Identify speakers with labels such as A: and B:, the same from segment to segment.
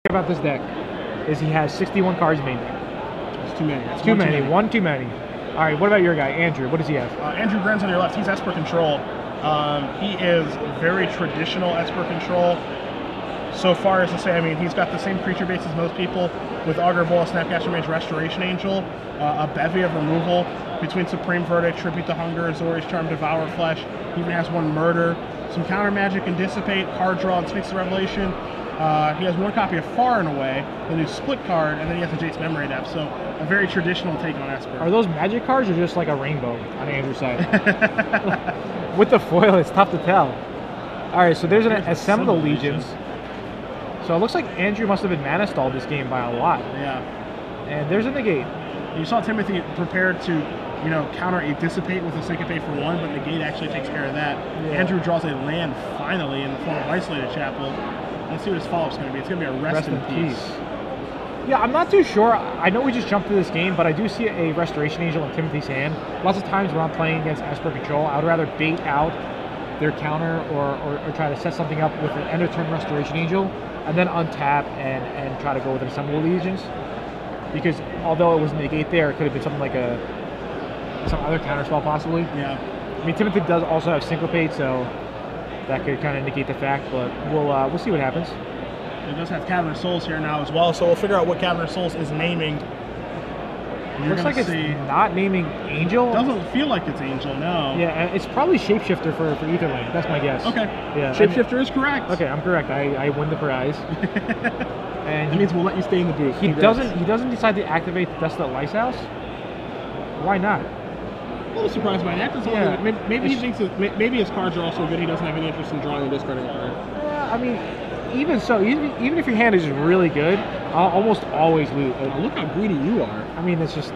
A: about this deck is he has 61 cards mainly.
B: It's too many. It's
A: too many. One too many. All right, what about your guy, Andrew? What does he have?
B: Andrew Grenz on your left. He's Esper Control. He is very traditional Esper Control. So far as to say, I mean, he's got the same creature base as most people with Augur Bola, Snapcaster Mage, Restoration Angel, a bevy of removal between Supreme Verdict, Tribute to Hunger, Azorius Charm, Devour Flesh. He even has one Murder, some counter magic and Dissipate, card draw, and Sphinx of Revelation. He has one copy of Far and Away, the new split card, and then he has a Jace Memory Depth. So a very traditional take on Esper.
A: Are those magic cards or just like a rainbow on Andrew's side? With the foil, it's tough to tell. All right, so there's an Assemble the Legions. So it looks like Andrew must have been mana stalled this game by a lot.
B: Yeah.
A: And there's a negate.
B: You saw Timothy prepared to, you know, counter a Dissipate with a Syncopate for one, but negate actually takes care of that. Yeah. Andrew draws a land finally in the form of Isolated Chapel. Let's see what his follow-up's going to be. It's going to be a Rest in Peace.
A: Yeah, I'm not too sure. I know we just jumped through this game, but I do see a Restoration Angel in Timothy's hand. Lots of times when I'm playing against Esper Control, I would rather bait out their counter or try to set something up with an end of turn Restoration Angel and then untap and try to go with an Assemble Legions. Because although it was negate there, it could have been something like some other counter spell possibly.
B: Yeah.
A: I mean, Timothy does also have Syncopate, so that could kind of negate the fact, but we'll see what happens.
B: It does have Cavern of Souls here now as well, so we'll figure out what Cavern of Souls is naming.
A: Looks like it's not naming Angel.
B: Doesn't feel like it's Angel, no.
A: Yeah, and it's probably Shapeshifter for Etherlink. That's my guess.
B: Okay.
A: Yeah.
B: Shapeshifter is correct.
A: Okay, I'm correct. I win the prize. And
B: that means we'll let you stay in the booth.
A: He doesn't decide to activate the Desolate Lighthouse. Why not?
B: A little surprised by that.
A: Yeah.
B: Maybe he thinks maybe his cards are also good. He doesn't have any interest in drawing and discarding a card.
A: Yeah, I mean, even so, even if your hand is really good, I'll almost always lose.
B: Look how greedy you are.
A: I mean, it's just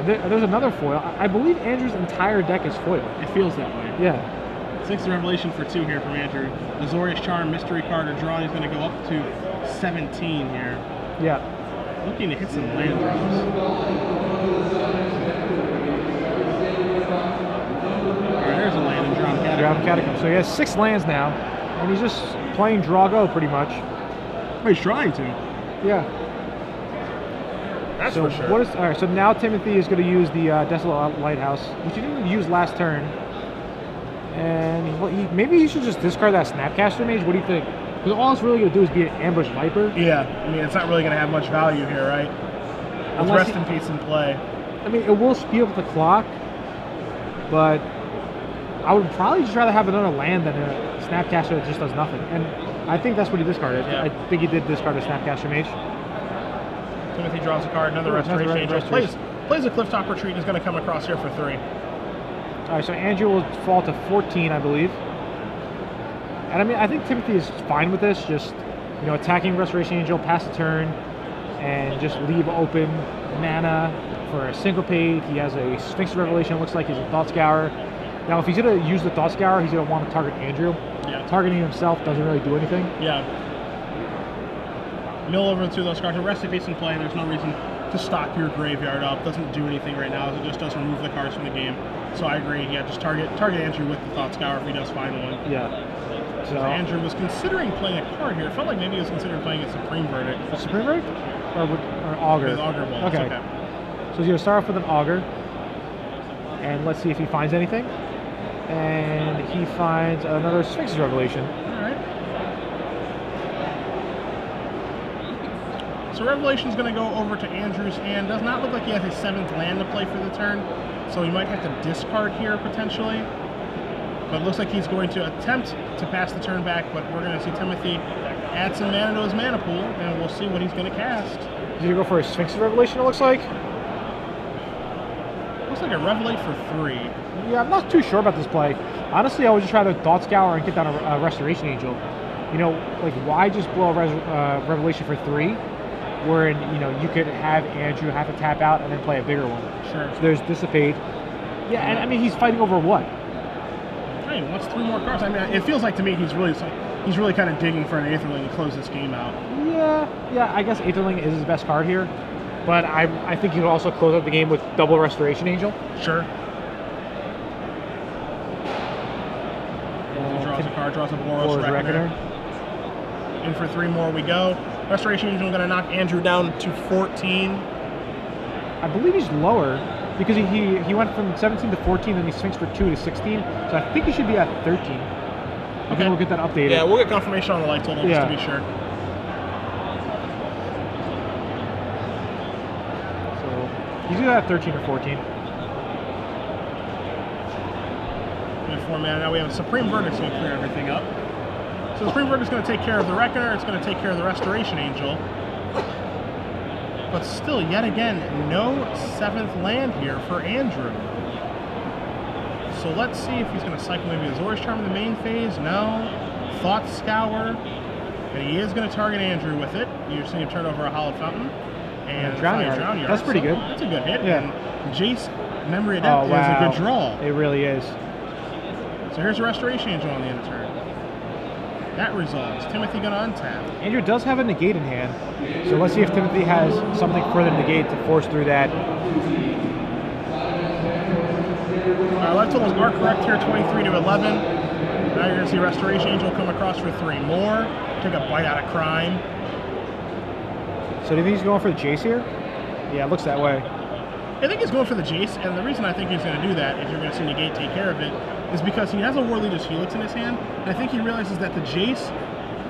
A: there's another foil. I believe Andrew's entire deck is foil.
B: It feels that way.
A: Yeah.
B: Sphinx of Revelation for 2 here from Andrew. Azorius Charm, Mystery card or draw. He's going to go up to 17 here.
A: Yeah.
B: Looking to hit some land drops. There's a land in Drowned
A: Catacomb. So he has 6 lands now, and he's just playing draw go pretty much.
B: Oh, he's trying to.
A: Yeah.
B: That's for sure.
A: All right, so now Timothy is going to use the Desolate Lighthouse, which he didn't use last turn. And maybe he should just discard that Snapcaster Mage. What do you think? Because all it's really going to do is be an Ambush Viper.
B: Yeah, I mean, it's not really going to have much value here, right? With Rest in Peace in play.
A: I mean, it will speed up the clock, but I would probably just rather have another land than a Snapcaster that just does nothing. And I think that's what he discarded. Yeah. I think he did discard a Snapcaster Mage.
B: Timothy draws a card, another Restoration Angel. Plays a Clifftop Retreat, is going to come across here for 3.
A: All right, so Andrew will fall to 14, I believe. And I mean, I think Timothy is fine with this, just, you know, attacking Restoration Angel, pass the turn, and just leave open mana for a Syncopate. He has a Sphinx of Revelation, it looks like he's a Thought Scour. Now, if he's going to use the Thought Scour, he's going to want to target Andrew.
B: Yeah.
A: Targeting himself doesn't really do anything.
B: Yeah. Mill over into those cards. Rest in Peace in play. There's no reason to stock your graveyard up. Doesn't do anything right now. It just does remove the cards from the game. So I agree. Yeah, just target Andrew with the Thought Scour if he does find one.
A: Yeah.
B: So Andrew was considering playing a card here. It felt like maybe he was considering playing a Supreme Verdict.
A: A Supreme Verdict? Or Augur?
B: With Augur Bola.
A: Okay. So he's going to start off with an Augur. And let's see if he finds anything. And he finds another Sphinx of Revelation.
B: Alright. So Revelation's going to go over to Andrew's hand. Does not look like he has a 7th land to play for the turn. So he might have to discard here potentially. But it looks like he's going to attempt to pass the turn back, but we're going to see Timothy add some mana to his mana pool, and we'll see what he's going to cast.
A: He's going to go for a Sphinx of Revelation, it looks like.
B: Looks like a Revelate for 3.
A: Yeah, I'm not too sure about this play. Honestly, I would just try to Thought Scour and get down a Restoration Angel. You know, like, why just blow a Revelation for 3? Wherein, you know, you could have Andrew have to tap out and then play a bigger one.
B: Sure.
A: So there's Dissipate. Yeah, and I mean, he's fighting over what?
B: Hey, what's 3 more cards? I mean, it feels like to me he's really kind of digging for an Aetherling to close this game out.
A: Yeah, I guess Aetherling is his best card here. But I think he could also close out the game with double Restoration Angel.
B: Sure. He draws a card, draws a Boros Reckoner. In for 3 more we go. Restoration Angel going to knock Andrew down to 14.
A: I believe he's lower because he went from 17 to 14, then he swings for 2 to 16. So I think he should be at 13. Okay, we'll get that updated.
B: Yeah, we'll get confirmation on the light total just to be sure.
A: So he's either at 13 or 14.
B: Now we have a Supreme Verdict's going to clear everything up. So the Supreme Verdict's going to take care of the Reckoner, it's going to take care of the Restoration Angel. But still, yet again, no 7th land here for Andrew. So let's see if he's going to cycle maybe Azorius Charm in the main phase. No. Thought Scour. And he is going to target Andrew with it. You're seeing him turn over a Hallowed Fountain. And
A: Drown Yard. That's pretty good.
B: That's a good hit.
A: Yeah.
B: And Jace, Memory of Death is a good draw.
A: It really is.
B: So here's a Restoration Angel on the end of turn. That resolves. Timothy going to untap.
A: Andrew does have a negate in hand, so let's see if Timothy has something further negate to force through that.
B: Life totals are correct here, 23 to 11. Now you're going to see Restoration Angel come across for 3 more. Take a bite out of crime.
A: So do you think he's going for the Jace here? Yeah, it looks that way.
B: I think he's going for the Jace, and the reason I think he's going to do that, if you're going to see negate take care of it, is because he has a War Leader's Helix in his hand, and I think he realizes that the Jace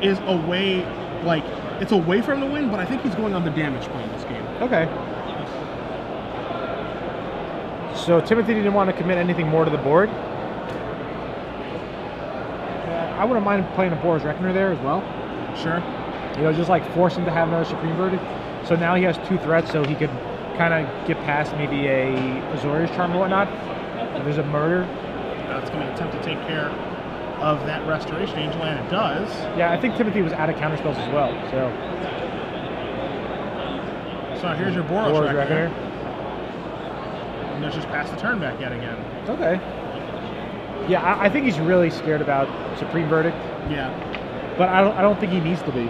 B: is away, like, it's a way for him to win, but I think he's going on the damage play this game.
A: Okay. So Timothy didn't want to commit anything more to the board. I wouldn't mind playing a Boros Reckoner there as well.
B: Sure.
A: You know, just like force him to have another Supreme Verdict. So now he has 2 threats, so he could kind of get past maybe a Azorius Charm or whatnot. If there's a murder.
B: It's going to attempt to take care of that Restoration Angel, and it does.
A: Yeah, I think Timothy was out of counterspells as well.
B: So here's your Boros Reckoner.
A: Reckoner.
B: And let's just pass the turn back yet again.
A: Okay. Yeah, I think he's really scared about Supreme Verdict.
B: Yeah.
A: But I don't think he needs to be.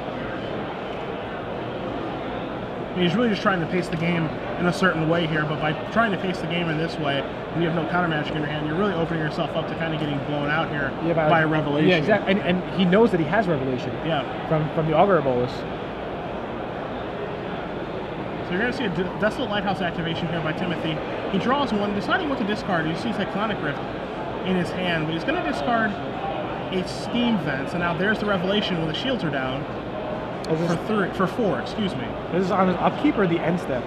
B: He's really just trying to pace the game in a certain way here, but by trying to pace the game in this way, and you have no counter magic in your hand, you're really opening yourself up to kind of getting blown out here by a Revelation.
A: Yeah, exactly. And he knows that he has Revelation.
B: Yeah.
A: From the Augur Bolus.
B: So you're going to see a Desolate Lighthouse activation here by Timothy. He draws 1, deciding what to discard. You see Cyclonic Rift in his hand, but he's going to discard a Steam Vent. So now there's the Revelation when the shields are down. For 4, excuse me.
A: This is on his upkeep or the end step?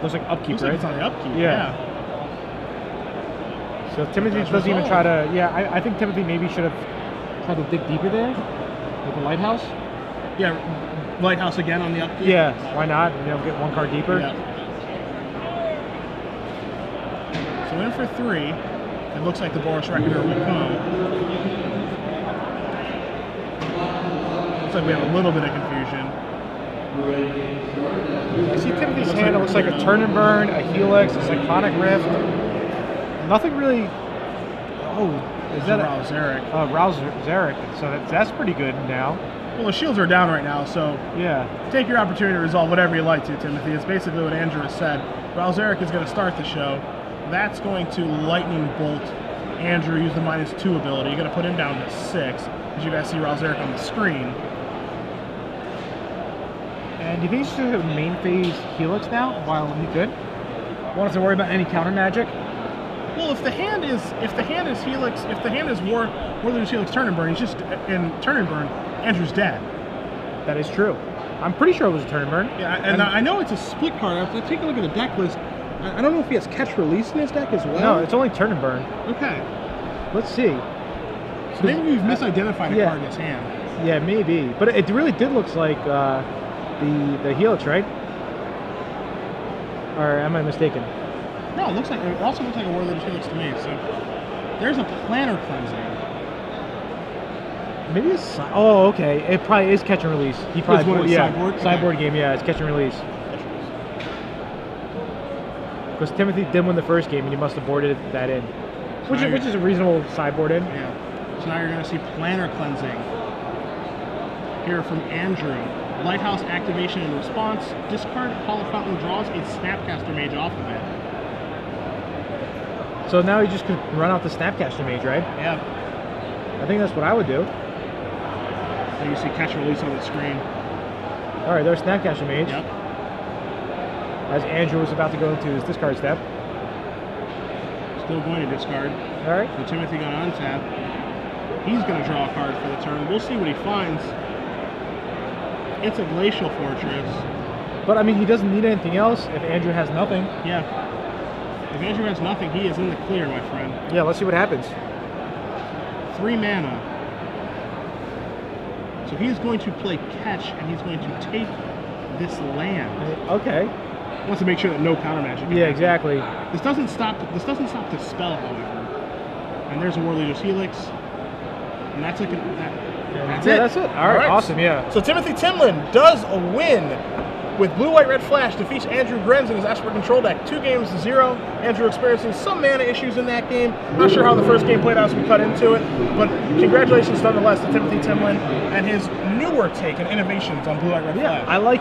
A: Looks like upkeep,
B: Looks
A: right?
B: like it's on the upkeep,
A: yeah. So Timothy doesn't even try to... Yeah, I think Timothy maybe should have tried to dig deeper there with the Lighthouse.
B: Yeah, Lighthouse again on the upkeep.
A: Yeah, why not? You know, get 1 card deeper.
B: Yeah. So in for 3. It looks like the Boros Reckoner will come. Looks like we have a little bit of confusion.
A: I see Timothy's hand. It looks like a Turn and Burn, a Helix, a Cyclonic Rift. Nothing really. Oh, is that
B: Rouse Zarek?
A: Rouse Zarek. So that's pretty good now.
B: Well, the shields are down right now, so
A: yeah.
B: Take your opportunity to resolve whatever you like to, Timothy. It's basically what Andrew has said. Rouse Zarek is going to start the show. That's going to Lightning Bolt Andrew. Use the -2 ability. You're going to put him down to 6, as you guys see Rouse Zarek on the screen.
A: And do you think he should have main phase Helix now while he could? Won't have to worry about any counter magic?
B: Well, if the hand is Helix, if the hand is War Leader's Helix Turn and Burn, he's just in Turn and Burn, Andrew's dead.
A: That is true. I'm pretty sure it was a Turn and Burn.
B: Yeah, and I know it's a split card. If I take a look at the deck list, I don't know if he has Catch Release in his deck as well.
A: No, it's only Turn and Burn.
B: Okay.
A: Let's see.
B: So maybe we've misidentified a card in his hand.
A: Yeah, maybe. But it really did look like the Helix, right? Or am I mistaken?
B: No, it also looks like a War Leader's Helix to me. So there's a Planner Cleansing.
A: Maybe it's... Oh, okay. It probably is Catch and Release. He probably... Sideboard game, yeah. It's Catch and Release. Because Timothy did win the first game, and he must have boarded that in. Which is a reasonable sideboard in.
B: Yeah. So now you're going to see Planner Cleansing here from Andrew. Lighthouse activation in response. Discard Hallowed Fountain, draws a Snapcaster Mage off of it.
A: So now he just could run out the Snapcaster Mage, right?
B: Yeah.
A: I think that's what I would do.
B: So you see Catch Release on the screen.
A: All right, there's Snapcaster Mage.
B: Yep.
A: As Andrew was about to go into his discard step.
B: Still going to discard.
A: All right.
B: So Timothy got on tap. He's going to draw a card for the turn. We'll see what he finds. It's a Glacial Fortress.
A: But I mean, he doesn't need anything else if Andrew has nothing.
B: Yeah. If Andrew has nothing, he is in the clear, my friend.
A: Yeah, let's see what happens.
B: 3 mana. So he's going to play catch, and he's going to take this land.
A: Okay.
B: Wants to make sure that no counter magic.
A: Yeah, exactly.
B: This doesn't stop. This doesn't stop the spell, however. And there's a Warleader's Helix, and that's like that's it.
A: That's it. All right, awesome. Yeah.
B: So Timothy Timlin does a win with Blue White Red Flash, defeats Andrew Grenz in his Esper control deck 2-0. Andrew experiencing some mana issues in that game. Not sure how the first game played out as we cut into it, but congratulations nonetheless to Timothy Timlin and his newer take and innovations on Blue White Red Flash.
A: I like